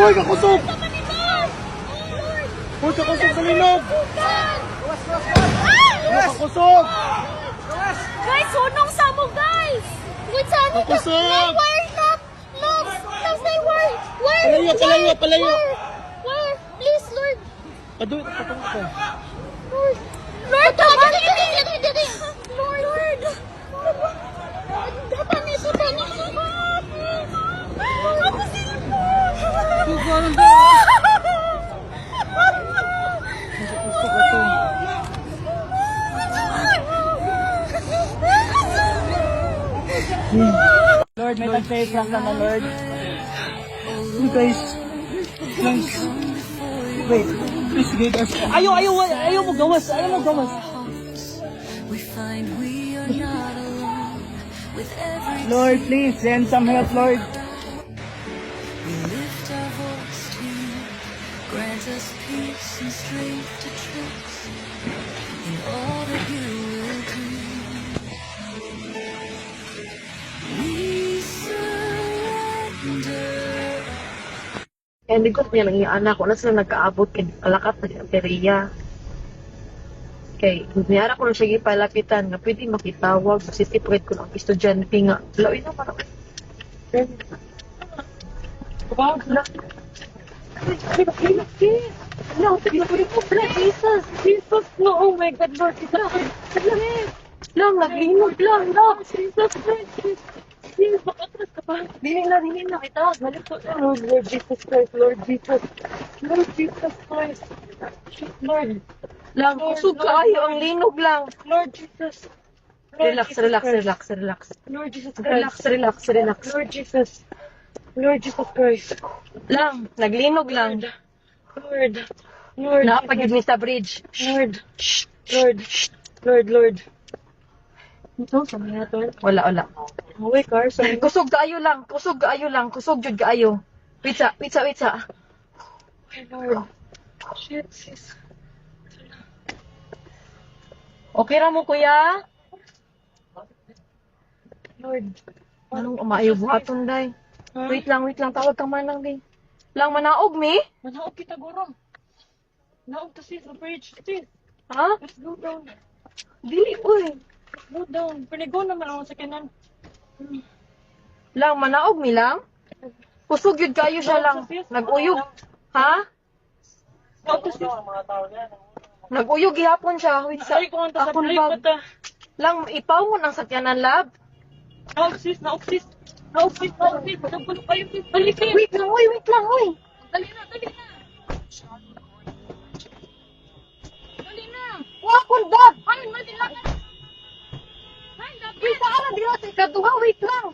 Uy, kakusog! Sa Manila! Lord! Uy, kakusog sa linog! Sugan! Kakusog! Guys, sunong sa mo, guys! Wait, saan mo? Kakusog! Where? Look! Stay, where? Palayo! Where? Please, Lord! Paduit, patungkol ko. Lord! Lord! Dali! Lord! Datan ito! Ako sila po! Lord, may tag-save lang na, Lord. You guys, please, wait, please guide us. Ayaw mo gawas. Lord, please, send some help, Lord. We lift our voice to you, grant us peace and strength to trust in all that you will do. We surrender. Kaya hindi ko niya nang anak ko na sila nagkaabot kay kalakat na periya. Kay niyara ko na siya gipalapitan nga pwede makitawag si tipwet ko ng estudyante nga. Lawin na parang. Jesus, no, oh my God, Lord, lang, naglinog lang, Jesus Christ, Jesus, makatras ka pa. Dili na kita, balik ko na, Lord Jesus Christ, Lord Jesus Christ, Lord. Lang, kusog kayo, ang linog lang. Lord Jesus. Relax. Lord Jesus Relax. Lord Jesus Christ. Lang, naglinog lang. Lord. Napagid mi sa bridge. Lord. Ito, sa mga to. Wala. Away, car, sa Kusog kaayo lang. Kusog jud kaayo. Witsa. Lord. Shit, sis. Okay ra mo, kuya? Lord. Anong maayo buhaton, day? Ha? Wait lang. Tawag kang manang, day. Lang, manaog, mi? Manaog kita, gurong. Naog to sis, the bridge. Sis, Ha? let's go down. Dili, uy. Go down. Panigo naman ako sa kanan. Lang, manaog, mi lang? Kusog yun kayo siya lang. Nag-uyog. Ha? Naog to sis. Nag-uyog gihapon siya. Wait, sa Ay, kung ang akong tasabay bag. ko ta. Lang, ipawon ang sakyanan, lab. Naog sis. Nagpulo kayo sis. Balik kayo. Wait lang, uy. Dali na. Wakon, bag. Ay, madilangan. Ay, dapat. Wait, saan na dila sa ikaduha? Wait lang.